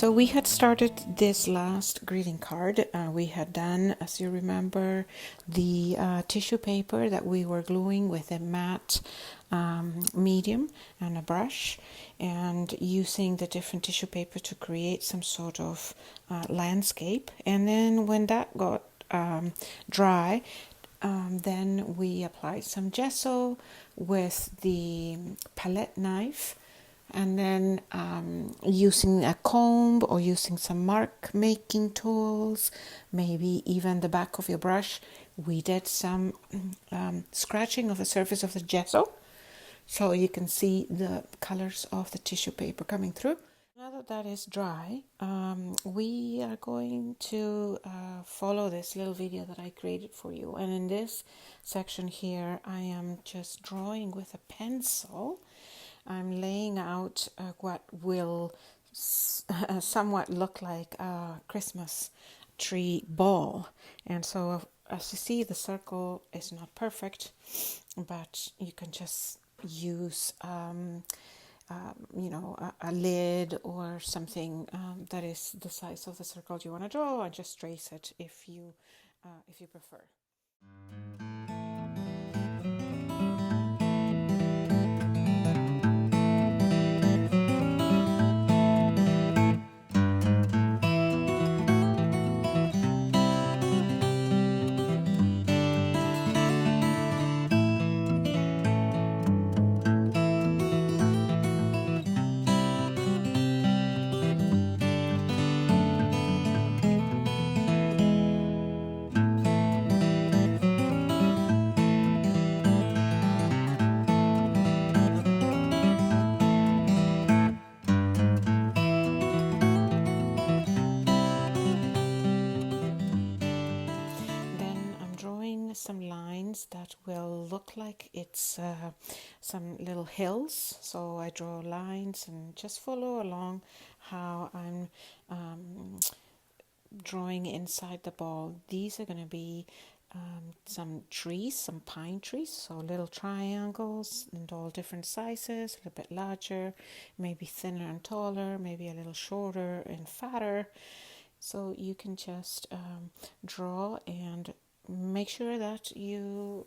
So we had started this last greeting card. We had done, as you remember, the tissue paper that we were gluing with a matte medium and a brush, and using the different tissue paper to create some sort of landscape. And then when that got dry, then we applied some gesso with the palette knife, and then using a comb or using some mark making tools, maybe even the back of your brush, we did some scratching of the surface of the gesso so you can see the colors of the tissue paper coming through. Now that that is dry, we are going to follow this little video that I created for you. And in this section here, I am just drawing with a pencil. I'm laying out what will somewhat look like a Christmas tree ball. And so as you see, the circle is not perfect, but you can just use a lid or something that is the size of the circle you want to draw, and just trace it if you prefer. Some lines that will look like it's some little hills. So I draw lines and just follow along how I'm drawing inside the ball. These are going to be some trees, some pine trees, so little triangles and all different sizes, a little bit larger, maybe thinner and taller, maybe a little shorter and fatter. So you can just draw and make sure that you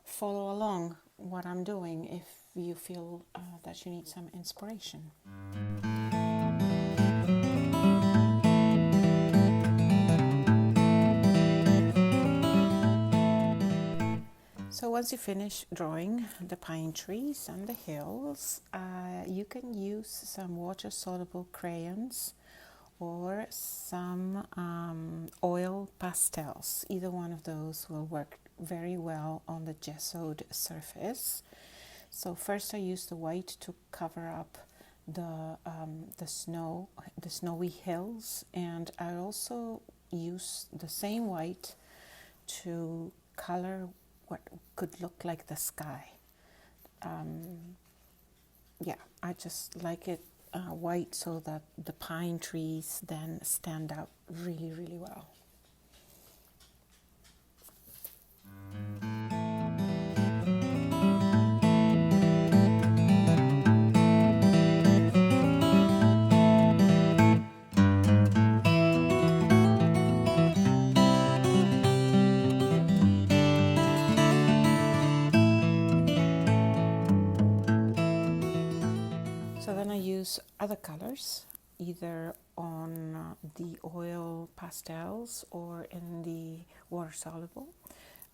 follow along what I'm doing if you feel that you need some inspiration. So once you finish drawing the pine trees and the hills, you can use some water-soluble crayons or some oil pastels. Either one of those will work very well on the gessoed surface. So first I use the white to cover up the snowy hills, and I also use the same white to color what could look like the sky. I just like it white so that the pine trees then stand out really, really well. So then I use other colors, either on the oil pastels or in the water soluble.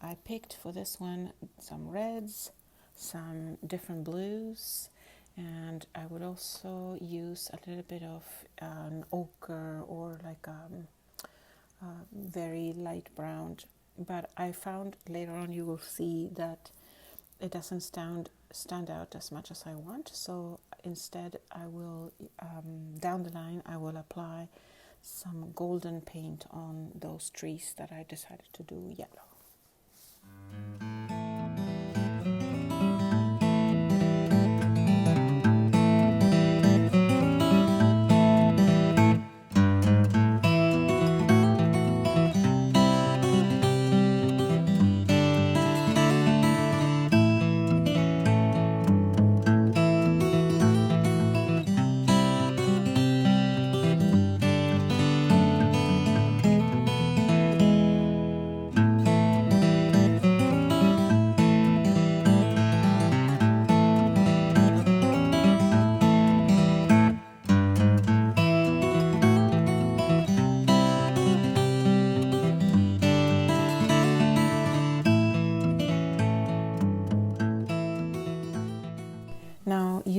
I picked for this one some reds, some different blues, and I would also use a little bit of an ochre or like a very light brown. But I found later on you will see that it doesn't stand out as much as I want. So instead I will, down the line, I will apply some golden paint on those trees that I decided to do yellow.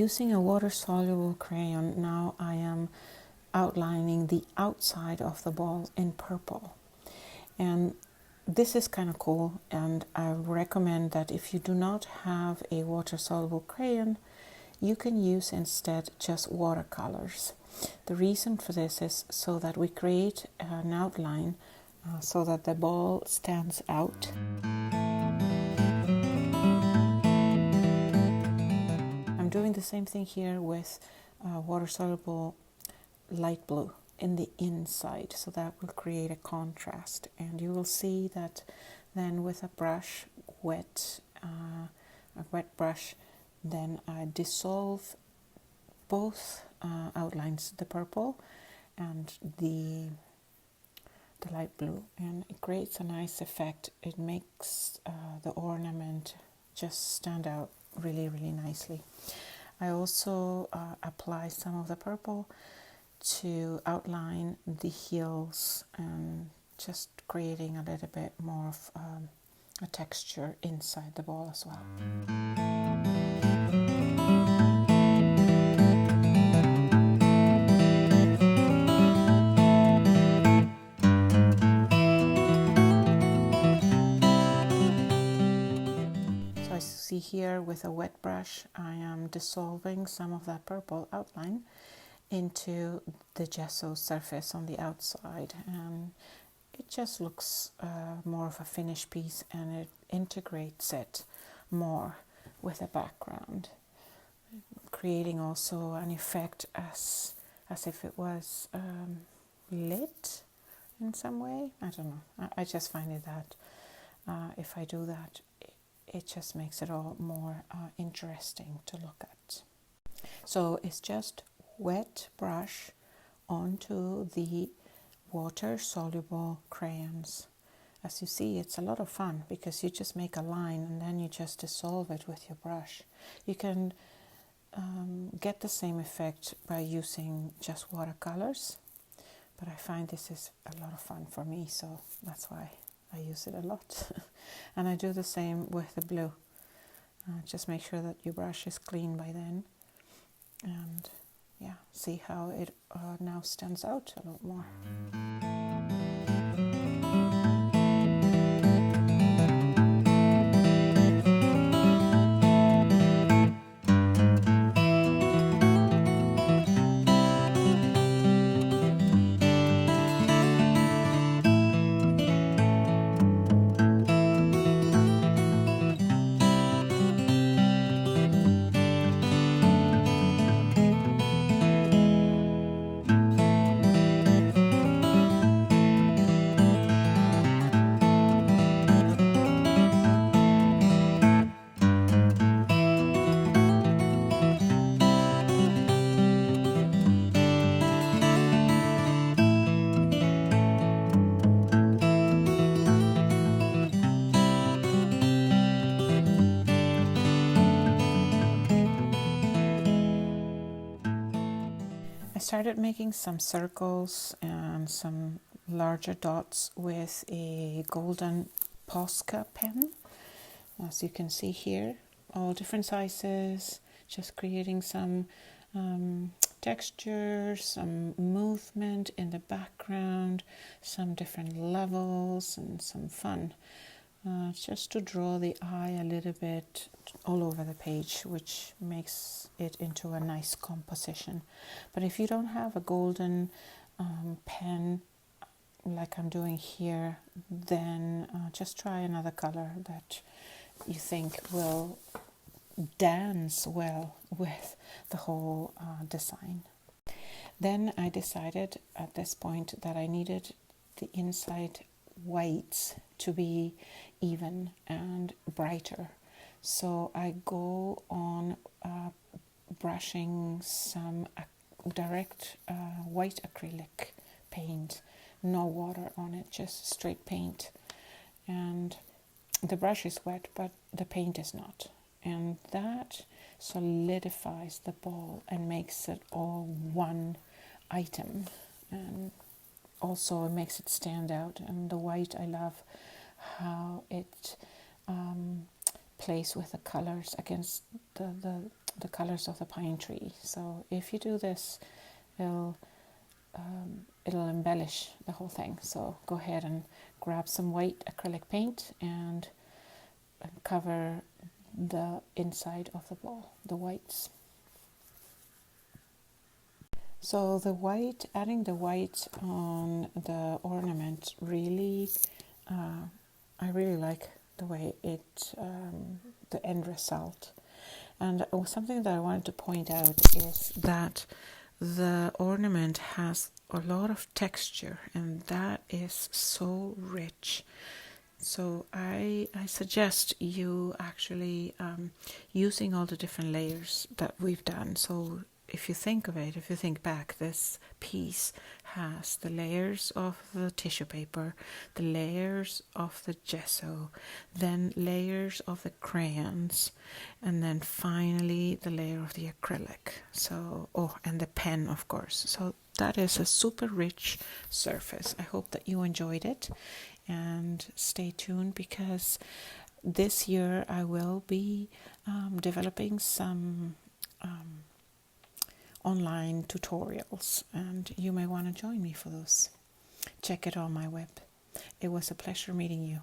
using a water-soluble crayon, now I am outlining the outside of the ball in purple. And this is kind of cool, and I recommend that if you do not have a water-soluble crayon, you can use instead just watercolors. The reason for this is so that we create an outline so that the ball stands out. I'm doing the same thing here with water-soluble light blue in the inside, so that will create a contrast. And you will see that then with a brush, a wet brush, then I dissolve both outlines, the purple and the light blue, and it creates a nice effect. It makes the ornament just stand out really, really nicely. I also apply some of the purple to outline the heels and just creating a little bit more of a texture inside the ball as well. So I see here with a wet brush I am dissolving some of that purple outline into the gesso surface on the outside, and it just looks more of a finished piece, and it integrates it more with the background, creating also an effect as if it was lit in some way. I don't know. I just find it that if I do that, it just makes it all more interesting to look at. So it's just wet brush onto the water-soluble crayons. As you see, it's a lot of fun because you just make a line and then you just dissolve it with your brush. You can get the same effect by using just watercolors, but I find this is a lot of fun for me, so that's why I use it a lot. And I do the same with the blue. Just make sure that your brush is clean by then, and yeah, see how it now stands out a lot more. I started making some circles and some larger dots with a golden Posca pen. As you can see here, all different sizes, just creating some texture, some movement in the background, some different levels, and some fun. Just to draw the eye a little bit all over the page, which makes it into a nice composition. But if you don't have a golden pen like I'm doing here, then just try another color that you think will dance well with the whole design. Then I decided at this point that I needed the inside whites to be even and brighter. So I go on brushing some direct white acrylic paint, no water on it, just straight paint. And the brush is wet, but the paint is not. And that solidifies the ball and makes it all one item. And also it makes it stand out. And the white, I love how it plays with the colors against the the colors of the pine tree. So if you do this, it'll embellish the whole thing. So go ahead and grab some white acrylic paint and cover the inside of the ball, the whites. So the white, adding the white on the ornament really, I really like the way it, the end result. And something that I wanted to point out is that the ornament has a lot of texture, and that is so rich. So I suggest you actually using all the different layers that we've done. So if you think of it, if you think back, this piece has the layers of the tissue paper, the layers of the gesso, then layers of the crayons, and then finally the layer of the acrylic. So, and the pen, of course. So that is a super rich surface. I hope that you enjoyed it, and stay tuned because this year I will be developing some online tutorials, and you may want to join me for those. Check it on my web. It was a pleasure meeting you.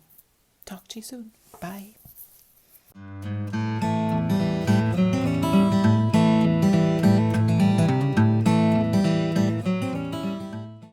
Talk to you soon. Bye.